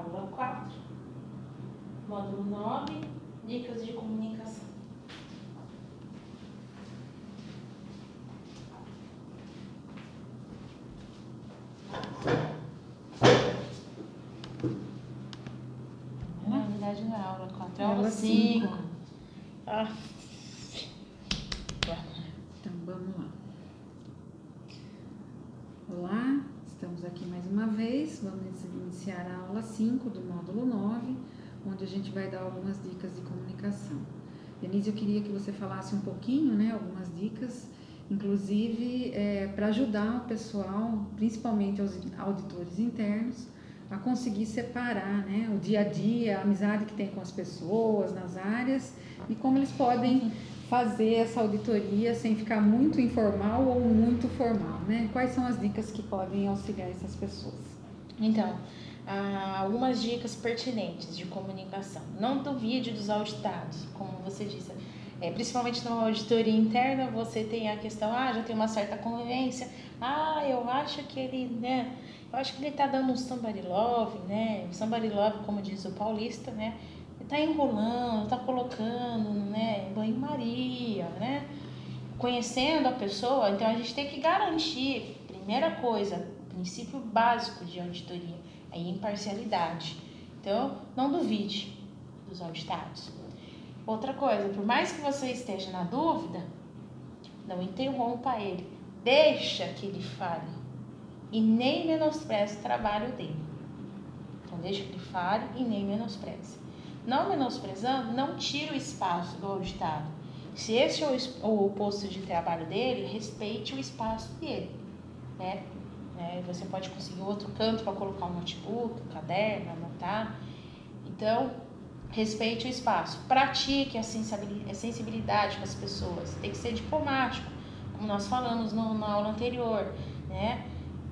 Aula 4, módulo 9, dicas de comunicação. Na verdade não é aula 4, é aula 5. Então vamos lá. Olá, estamos aqui mais uma vez. Vamos iniciar a aula 5 do módulo 9, onde a gente vai dar algumas dicas de comunicação. Denise, eu queria que você falasse um pouquinho, né, algumas dicas, inclusive para ajudar o pessoal, principalmente os auditores internos, a conseguir separar, né, o dia a dia, a amizade que tem com as pessoas nas áreas e como eles podem fazer essa auditoria sem ficar muito informal ou muito formal, né? Quais são as dicas que podem auxiliar essas pessoas? Então, algumas dicas pertinentes de comunicação. Não duvide dos auditados, como você disse. Principalmente na auditoria interna, você tem a questão, já tem uma certa convivência. Eu acho que ele, né? Eu acho que ele tá dando um somebody love, né? Somebody love, como diz o paulista, né? Ele tá enrolando, tá colocando, né? Banho-maria, né? Conhecendo a pessoa, então a gente tem que garantir, primeira coisa, princípio básico de auditoria, é imparcialidade. Então, não duvide dos auditados. Outra coisa, por mais que você esteja na dúvida, não interrompa ele, deixa que ele fale e nem menospreze o trabalho dele. Então, deixa que ele fale e nem menospreze. Não menosprezando, não tire o espaço do auditado. Se esse é o posto de trabalho dele, respeite o espaço dele, né? Você pode conseguir outro canto para colocar um notebook, um caderno, anotar. Então, respeite o espaço. Pratique a sensibilidade com as pessoas. Tem que ser diplomático, como nós falamos na aula anterior, né?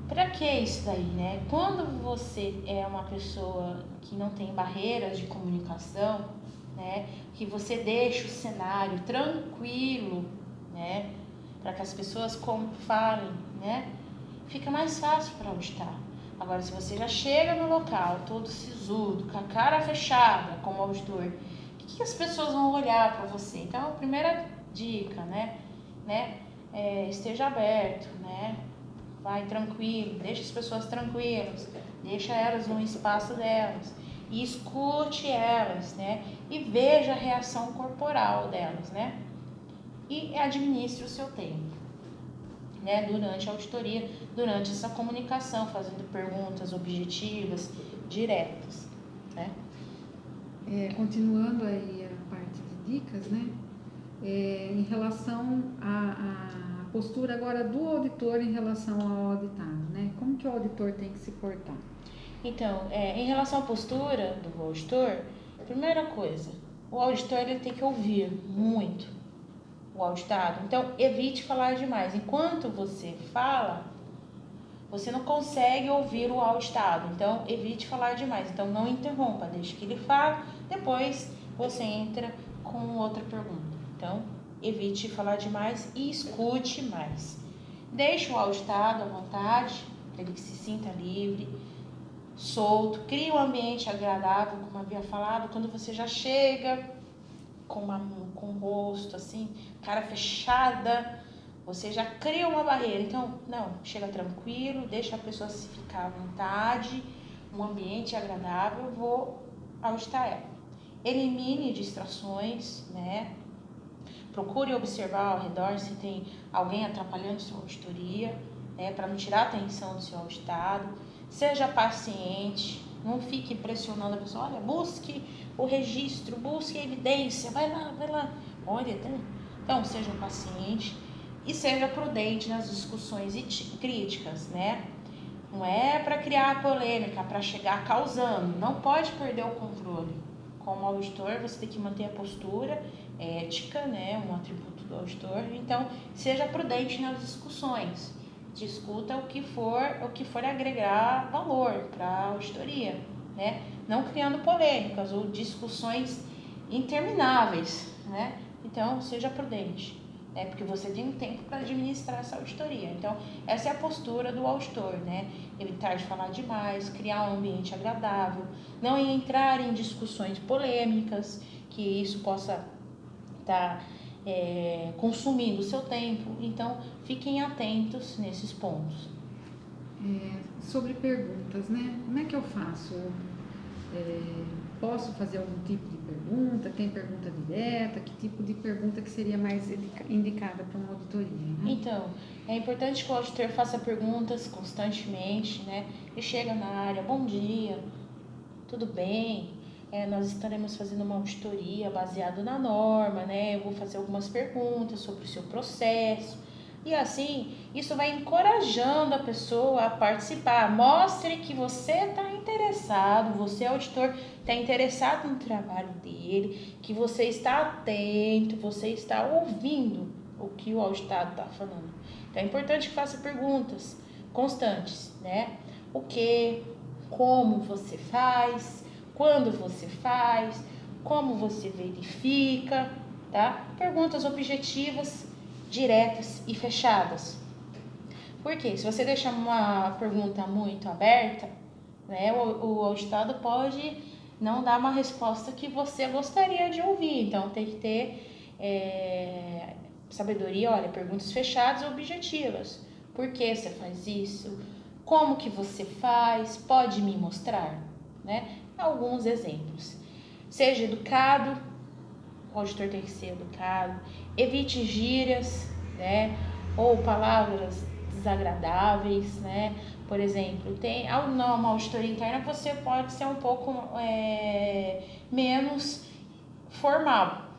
Para que isso daí, né? Quando você é uma pessoa que não tem barreiras de comunicação, né? Que você deixa o cenário tranquilo, né? Para que as pessoas falem, né? Fica mais fácil para auditar. Agora, se você já chega no local todo sisudo, com a cara fechada como auditor, o que as pessoas vão olhar para você? Então, a primeira dica, né? Esteja aberto, né? Vai tranquilo, deixa as pessoas tranquilas, deixa elas no espaço delas e escute elas, né? E veja a reação corporal delas, né? E administre o seu tempo, né? Durante a auditoria, durante essa comunicação, fazendo perguntas objetivas, diretas, né? Continuando aí a parte de dicas, né? Em relação à postura agora do auditor em relação ao auditado, né? Como que o auditor tem que se portar? Então, em relação à postura do auditor, primeira coisa, o auditor ele tem que ouvir muito o auditado. Então, evite falar demais. Enquanto você fala, você não consegue ouvir o auditado. Então, evite falar demais. Então, não interrompa, deixe que ele fale. Depois, você entra com outra pergunta. Então, evite falar demais e escute mais. Deixe o auditado à vontade, para ele que se sinta livre, solto. Crie um ambiente agradável, como havia falado. Quando você já chega com o rosto assim, cara fechada, você já cria uma barreira. Então, não, chega tranquilo, deixa a pessoa se ficar à vontade, um ambiente agradável, vou auditar ela. Elimine distrações, né? Procure observar ao redor se tem alguém atrapalhando sua auditoria, né? Para não tirar a atenção do seu auditado. Seja paciente, não fique pressionando a pessoa, olha, busque o registro, busque a evidência, vai lá. Olha, então seja paciente e seja prudente nas discussões e críticas, né? Não é para criar polêmica, para chegar causando, não pode perder o controle. Como auditor, você tem que manter a postura ética, né? Um atributo do auditor. Então, seja prudente nas discussões. Discuta o que for agregar valor para a auditoria, né? Não criando polêmicas ou discussões intermináveis, né? Então, seja prudente. né? Porque você tem um tempo para administrar essa auditoria. Então, essa é a postura do auditor, né? Evitar de falar demais, criar um ambiente agradável, não entrar em discussões polêmicas, que isso possa estar consumindo o seu tempo. Então, fiquem atentos nesses pontos. Sobre perguntas, né? Como é que eu faço? Posso fazer algum tipo de pergunta? Tem pergunta direta? Que tipo de pergunta que seria mais indicada para uma auditoria, né? Então, é importante que o auditor faça perguntas constantemente, né? Ele chega na área, bom dia, tudo bem? Nós estaremos fazendo uma auditoria baseada na norma, né? Eu vou fazer algumas perguntas sobre o seu processo. E assim, isso vai encorajando a pessoa a participar. Mostre que você está interessado, você, auditor, está interessado no trabalho dele, que você está atento, você está ouvindo o que o auditado está falando. Então é importante que faça perguntas constantes, né? O que, como você faz, quando você faz, como você verifica, tá? Perguntas objetivas, diretas e fechadas. Porque se você deixar uma pergunta muito aberta, né, o auditado pode não dar uma resposta que você gostaria de ouvir. Então tem que ter sabedoria, olha, perguntas fechadas e objetivas. Por que você faz isso? Como que você faz? Pode me mostrar, né? Alguns exemplos. Seja educado, o auditor tem que ser educado, evite gírias, né? Ou palavras desagradáveis, né? Por exemplo, numa auditoria interna você pode ser um pouco menos formal,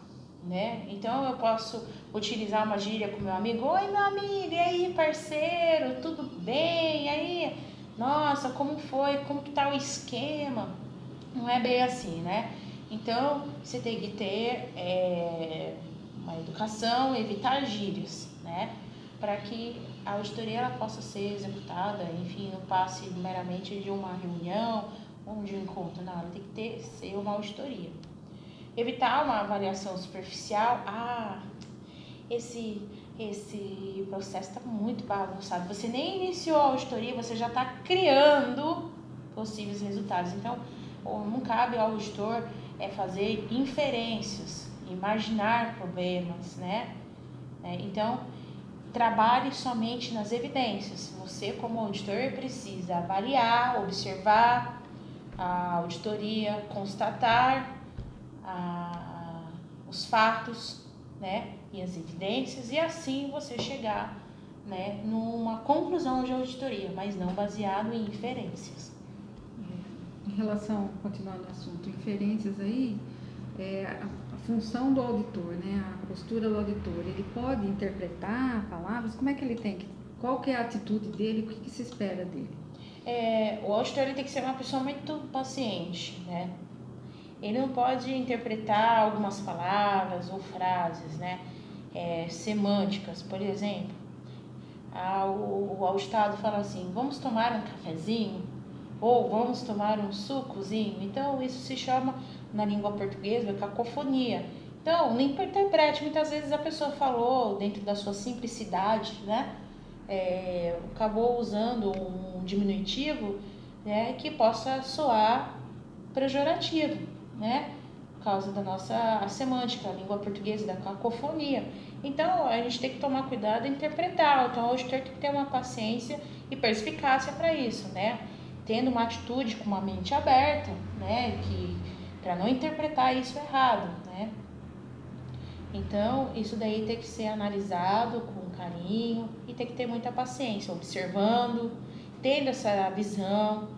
né? Então eu posso utilizar uma gíria com meu amigo, oi meu amigo, e aí parceiro, tudo bem? E aí, nossa, como foi? Como que tá o esquema? Não é bem assim, né? Então, você tem que ter uma educação, evitar gírias, né? Para que a auditoria ela possa ser executada, enfim, não passe meramente de uma reunião ou de um encontro, não, ela tem que ser uma auditoria. Evitar uma avaliação superficial, esse processo está muito bagunçado, você nem iniciou a auditoria, você já está criando possíveis resultados. Então, não cabe ao auditor fazer inferências, imaginar problemas, né? Então, trabalhe somente nas evidências. Você, como auditor, precisa avaliar, observar a auditoria, constatar os fatos, né? E as evidências, e assim você chegar, né, numa conclusão de auditoria, mas não baseado em inferências. Em relação, continuando o assunto, inferências aí, a função do auditor, né, a postura do auditor, ele pode interpretar palavras, como é que ele tem que, qual que é a atitude dele, o que se espera dele? O auditor ele tem que ser uma pessoa muito paciente, né? Ele não pode interpretar algumas palavras ou frases, né, semânticas, por exemplo. O auditado fala assim, vamos tomar um cafezinho? Ou vamos tomar um sucozinho? Então, isso se chama, na língua portuguesa, cacofonia. Então, não interprete, muitas vezes a pessoa falou dentro da sua simplicidade, né? Acabou usando um diminutivo, né, que possa soar pejorativo, né? Por causa da nossa semântica, a língua portuguesa, da cacofonia. Então, a gente tem que tomar cuidado em interpretar. Então, o auditor tem que ter uma paciência e perspicácia para isso, né? Tendo uma atitude com uma mente aberta, né? Para não interpretar isso errado, né? Então, isso daí tem que ser analisado com carinho e tem que ter muita paciência, observando, tendo essa visão,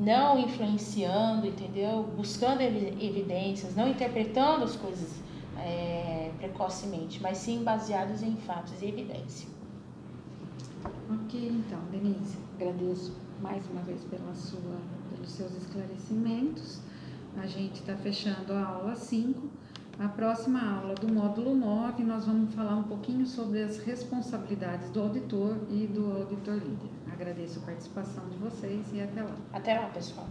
não influenciando, entendeu? Buscando evidências, não interpretando as coisas precocemente, mas sim baseados em fatos e evidência. Ok, então, Denise, agradeço mais uma vez pelos seus esclarecimentos. A gente está fechando a aula 5. A próxima aula do módulo 9, nós vamos falar um pouquinho sobre as responsabilidades do auditor e do auditor líder. Agradeço a participação de vocês e até lá. Até lá, pessoal.